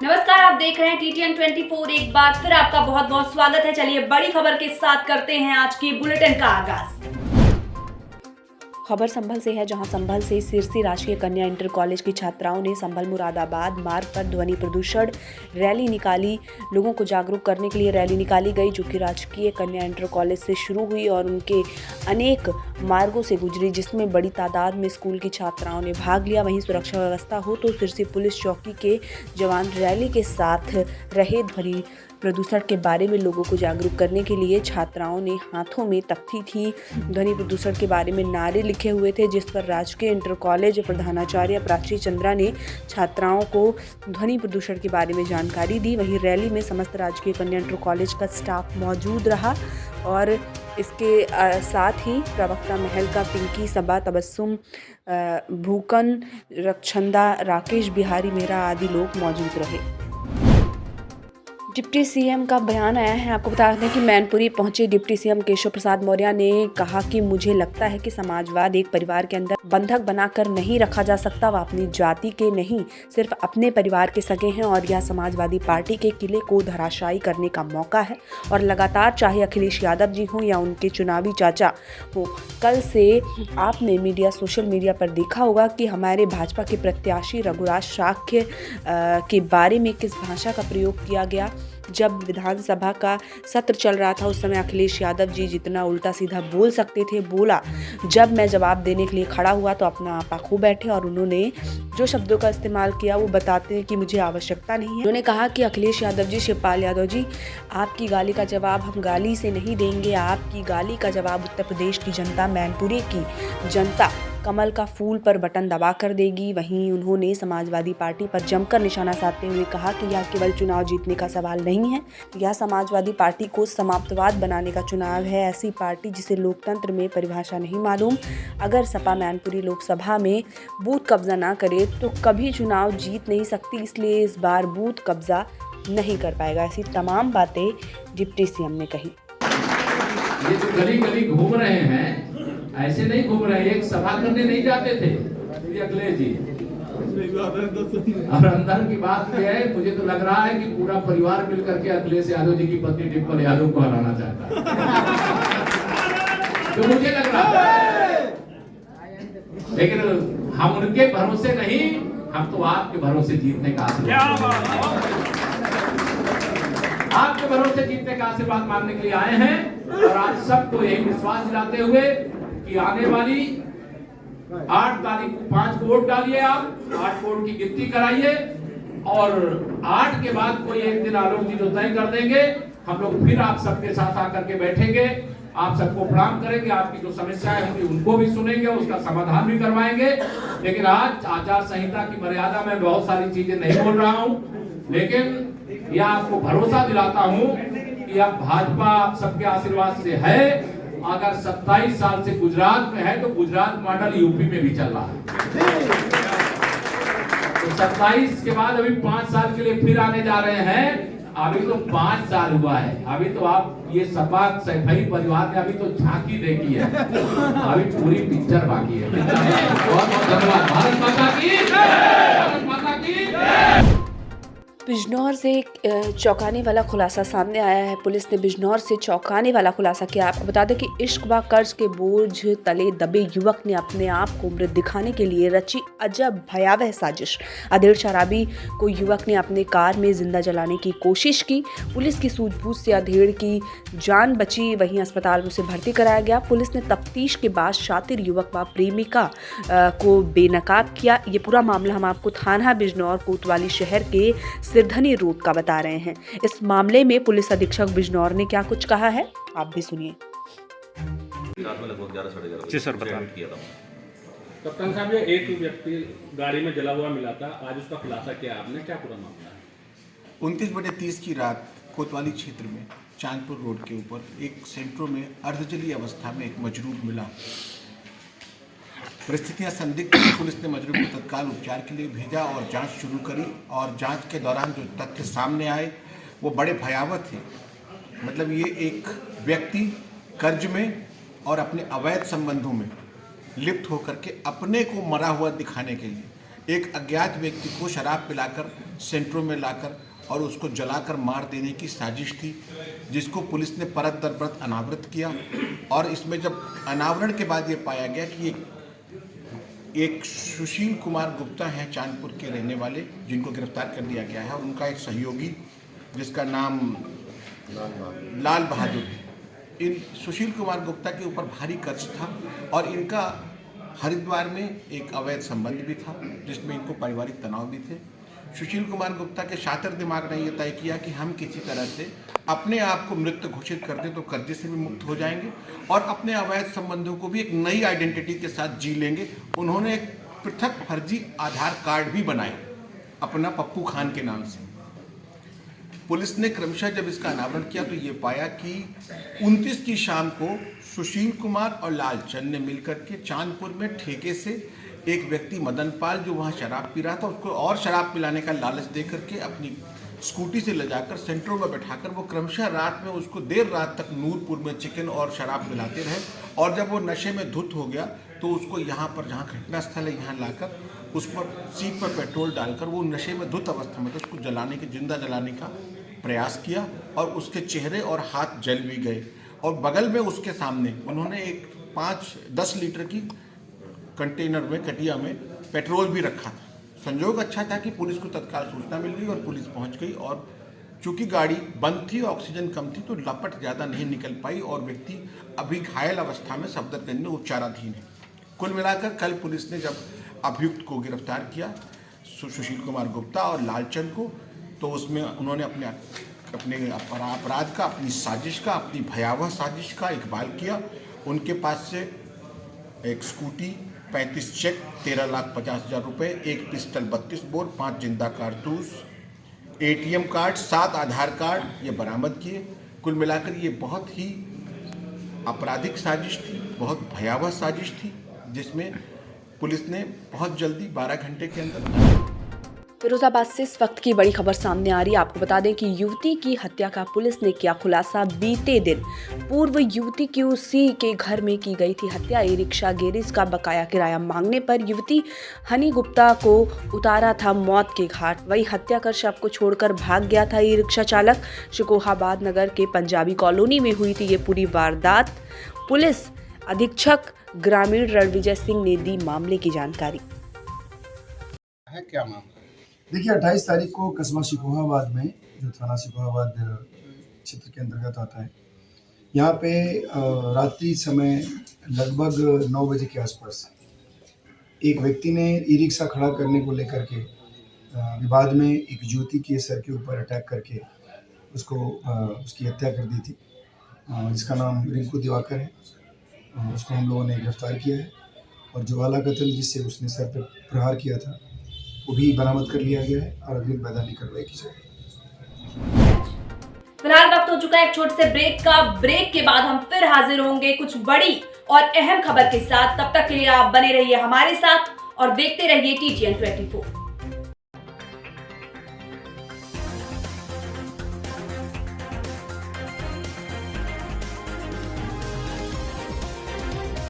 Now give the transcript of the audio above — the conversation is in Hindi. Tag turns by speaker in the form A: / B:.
A: नमस्कार, आप देख रहे हैं TTN 24। एक बार फिर आपका बहुत बहुत स्वागत है। चलिए बड़ी खबर के साथ करते हैं आज की बुलेटिन का आगाज। खबर संभल से है, जहां संभल से सिरसी राजकीय कन्या इंटर कॉलेज की छात्राओं ने संभल मुरादाबाद मार्ग पर ध्वनि प्रदूषण रैली निकाली। लोगों को जागरूक करने के लिए रैली निकाली गई, जो कि राजकीय कन्या इंटर कॉलेज से शुरू हुई और उनके अनेक मार्गों से गुजरी, जिसमें बड़ी तादाद में स्कूल की छात्राओं ने भाग लिया। वहीं सुरक्षा व्यवस्था हो तो सिरसी पुलिस चौकी के जवान रैली के साथ रहे। ध्वनि प्रदूषण के बारे में लोगों को जागरूक करने के लिए छात्राओं ने हाथों में तख्ती थी, ध्वनि प्रदूषण के बारे में नारे लिखे हुए थे, जिस पर राजकीय इंटर कॉलेज प्रधानाचार्य प्राची चंद्रा ने छात्राओं को ध्वनि प्रदूषण के बारे में जानकारी दी। वहीं रैली में समस्त राजकीय कन्या इंटर कॉलेज का स्टाफ मौजूद रहा और इसके साथ ही प्रवक्ता महल का पिंकी सबा, तबस्सुम, भूकन, रक्षंदा, राकेश बिहारी मेहरा आदि लोग मौजूद रहे। डिप्टी सीएम का बयान आया है। आपको बता दें कि मैनपुरी पहुंचे डिप्टी सीएम केशव प्रसाद मौर्य ने कहा कि मुझे लगता है कि समाजवाद एक परिवार के अंदर बंधक बनाकर नहीं रखा जा सकता। वह अपनी जाति के नहीं, सिर्फ अपने परिवार के सगे हैं और यह समाजवादी पार्टी के किले को धराशायी करने का मौका है। और लगातार चाहे अखिलेश यादव जी हों या उनके चुनावी चाचा हो, कल से आपने सोशल मीडिया पर देखा होगा कि हमारे भाजपा के प्रत्याशी रघुराज शाक्य के बारे में किस भाषा का प्रयोग किया गया। जब विधानसभा का सत्र चल रहा था, उस समय अखिलेश यादव जी जितना उल्टा सीधा बोल सकते थे बोला। जब मैं जवाब देने के लिए खड़ा हुआ तो अपना आपा खो बैठे और उन्होंने जो शब्दों का इस्तेमाल किया वो बताते हैं कि मुझे आवश्यकता नहीं है। उन्होंने कहा कि अखिलेश यादव जी, शिवपाल यादव जी, आपकी गाली का जवाब हम गाली से नहीं देंगे। आपकी गाली का जवाब उत्तर प्रदेश की जनता, मैनपुरी की जनता कमल का फूल पर बटन दबा कर देगी। वहीं उन्होंने समाजवादी पार्टी पर जमकर निशाना साधते हुए कहा कि यह केवल चुनाव जीतने का सवाल नहीं है, यह समाजवादी पार्टी को समाप्तवाद बनाने का चुनाव है। ऐसी पार्टी जिसे लोकतंत्र में परिभाषा नहीं मालूम। अगर सपा मैनपुरी लोकसभा में बूथ कब्जा ना करे तो कभी चुनाव जीत नहीं सकती, इसलिए इस बार बूथ कब्जा नहीं कर पाएगा। ऐसी तमाम बातें डिप्टी सीएम ने कही।
B: ये तो गली गली घूम रहे हैं, ऐसे नहीं घूम रहे, एक सभा करने नहीं जाते थे अखिलेश जी। और अंदर की बात यह है, मुझे तो लग रहा है कि पूरा परिवार मिलकर के अखिलेश यादव जी की पत्नी डिम्पल यादव को हराना चाहता है। तो मुझे लग रहा है, लेकिन हम उनके भरोसे नहीं, हम तो आपके भरोसे जीतने का आपके भरोसे जीतने का आशीर्वाद मांगने के लिए आए हैं। और आप सबको यही विश्वास दिलाते हुए कि आने वाली 8 तारीख को 5 वोट डालिए, आप 8 वोट की गिनती कराइए और 8 के बाद कोई एक दिन आलोक जी जो तय कर देंगे, हम लोग फिर आप सबके साथ आकर के बैठेंगे, आप सबको प्रणाम करेंगे, आपकी जो समस्याएं होंगी उनको भी सुनेंगे, उसका समाधान भी करवाएंगे। लेकिन आज आचार संहिता की मर्यादा में बहुत सारी चीजें नहीं बोल रहा हूं, लेकिन यह आपको भरोसा दिलाता हूं कि अब भाजपा आप सबके आशीर्वाद से है। अगर 27 साल से गुजरात में है तो गुजरात मॉडल यूपी में भी चल रहा है। तो 27 के बाद अभी 5 साल के लिए फिर आने जा रहे हैं। अभी तो 5 साल हुआ है, अभी तो आप ये सपा सैफई परिवार ने अभी तो झांकी देखी है, अभी पूरी पिक्चर बाकी है। बहुत बहुत धन्यवाद। भारत माता की जय, भारत माता की जय।
A: बिजनौर से एक चौंकाने वाला खुलासा सामने आया है। पुलिस ने बिजनौर से चौंकाने वाला खुलासा किया। आपको बता दें कि इश्क व कर्ज के बोझ तले दबे युवक ने अपने आप को मृत दिखाने के लिए रची अजब भयावह साजिश। अधेड़ शराबी को युवक ने अपने कार में जिंदा जलाने की कोशिश की। पुलिस की सूझबूझ से अधेड़ की जान बची, वहीं अस्पताल में उसे भर्ती कराया गया। पुलिस ने तफ्तीश के बाद शातिर युवक व प्रेमिका को बेनकाब किया। ये पूरा मामला हम आपको थाना बिजनौर कोतवाली शहर के सिरधनी रोड का बता रहे हैं। इस मामले में पुलिस अधीक्षक बिजनौर ने क्या कुछ कहा है, आप भी सुनिए।
C: जी सर, बताइए।
D: कप्तान साहब, ये एक व्यक्ति गाड़ी में जला हुआ मिला था, आज उसका खुलासा किया आपने, क्या पूरा मामला है?
E: 29/30 की रात कोतवाली क्षेत्र में चांदपुर रोड के ऊपर एक सेंट्रो में अर्धजली अवस्था में एक मजरूब मिला। परिस्थितियां संदिग्ध, पुलिस ने मजरूब को तत्काल उपचार के लिए भेजा और जांच शुरू करी। और जांच के दौरान जो तथ्य सामने आए वो बड़े भयावह थे। मतलब ये एक व्यक्ति कर्ज में और अपने अवैध संबंधों में लिप्त होकर के अपने को मरा हुआ दिखाने के लिए एक अज्ञात व्यक्ति को शराब पिलाकर सेंटरों में लाकर और उसको जलाकर मार देने की साजिश थी, जिसको पुलिस ने परत दर परत अनावृत किया। और इसमें जब अनावरण के बाद ये पाया गया कि एक सुशील कुमार गुप्ता हैं चांदपुर के रहने वाले, जिनको गिरफ्तार कर लिया गया है, और उनका एक सहयोगी जिसका नाम लाल बहादुर है। इन सुशील कुमार गुप्ता के ऊपर भारी कर्ज था और इनका हरिद्वार में एक अवैध संबंध भी था, जिसमें इनको पारिवारिक तनाव भी थे। सुशील कुमार गुप्ता के शातिर दिमाग ने यह तय किया कि हम किसी तरह से अपने आप को मृत घोषित कर दें तो कर्जे से भी मुक्त हो जाएंगे और अपने अवैध संबंधों को भी एक नई आइडेंटिटी के साथ जी लेंगे। उन्होंने एक पृथक फर्जी आधार कार्ड भी बनाए अपना पप्पू खान के नाम से। पुलिस ने क्रमशः जब इसका अनावरण किया तो ये पाया कि 29 की शाम को सुशील कुमार और लालचंद ने मिलकर के चांदपुर में ठेके से एक व्यक्ति मदन पाल, जो वहाँ शराब पी रहा था, उसको और शराब पिलाने का लालच दे करके अपनी स्कूटी से ले जाकर सेंटरों में बैठाकर वो क्रमशः रात में उसको देर रात तक नूरपुर में चिकन और शराब पिलाते रहे। और जब वो नशे में धुत हो गया तो उसको यहाँ पर, जहाँ घटना स्थल है, यहाँ लाकर उस पर सीट पर पेट्रोल डालकर वो नशे में धुत अवस्था में था, उसको जलाने के, जिंदा जलाने का प्रयास किया और उसके चेहरे और हाथ जल भी गए। और बगल में उसके सामने उन्होंने एक 5-10 लीटर की कंटेनर में, कटिया में पेट्रोल भी रखा था। संयोग अच्छा था कि पुलिस को तत्काल सूचना मिल गई और पुलिस पहुंच गई, और चूंकि गाड़ी बंद थी, ऑक्सीजन कम थी, तो लपट ज़्यादा नहीं निकल पाई और व्यक्ति अभी घायल अवस्था में सफदरगंज में उपचाराधीन है। कुल मिलाकर कल पुलिस ने जब अभियुक्त को गिरफ्तार किया, सुशील कुमार गुप्ता और लालचंद को, तो उसमें उन्होंने अपने अपराध का, अपनी साजिश का, अपनी भयावह साजिश का इकबाल किया। उनके पास से एक स्कूटी, 35 चेक, 13,50,000 रुपये, एक पिस्टल 32 बोर, 5 जिंदा कारतूस, ATM कार्ड, 7 आधार कार्ड ये बरामद किए। कुल मिलाकर ये बहुत ही आपराधिक साजिश थी, बहुत भयावह साजिश थी, जिसमें पुलिस ने बहुत जल्दी 12 घंटे के अंदर।
A: फिरोजाबाद से इस वक्त की बड़ी खबर सामने आ रही है। आपको बता दें कि युवती की हत्या का पुलिस ने किया खुलासा। बीते दिन पूर्व युवती की उसी के घर में की गई थी हत्या। ई रिक्शा गैरेज का बकाया किराया मांगने पर युवती हनी गुप्ता को उतारा था मौत के घाट। वही हत्या कर शव को छोड़कर भाग गया था ई रिक्शा चालक। शिकोहाबाद नगर के पंजाबी कॉलोनी में हुई थी ये पूरी वारदात। पुलिस अधीक्षक ग्रामीण रणविजय सिंह ने दी मामले की जानकारी।
C: है क्या मामला?
F: देखिए 28 तारीख को कस्बा शिकोहाबाद में, जो थाना शिकोहाबाद क्षेत्र के अंतर्गत आता है, यहाँ पे रात्रि समय लगभग 9 बजे के आसपास एक व्यक्ति ने ई रिक्शा खड़ा करने को लेकर के विवाद में एक युवती के सर के ऊपर अटैक करके उसकी हत्या कर दी थी, जिसका नाम रिंकू दिवाकर है। उसको हम लोगों ने गिरफ्तार किया है और जो आला कत्ल जिससे उसने सर पर प्रहार किया था वो भी बरामद कर लिया गया है और अग्रिम मैदानी कार्रवाई की जाएगी।
G: फिलहाल वक्त हो चुका है एक छोटे से ब्रेक का। ब्रेक के बाद हम फिर हाजिर होंगे कुछ बड़ी और अहम खबर के साथ। तब तक के लिए आप बने रहिए हमारे साथ और देखते रहिए TTN 24।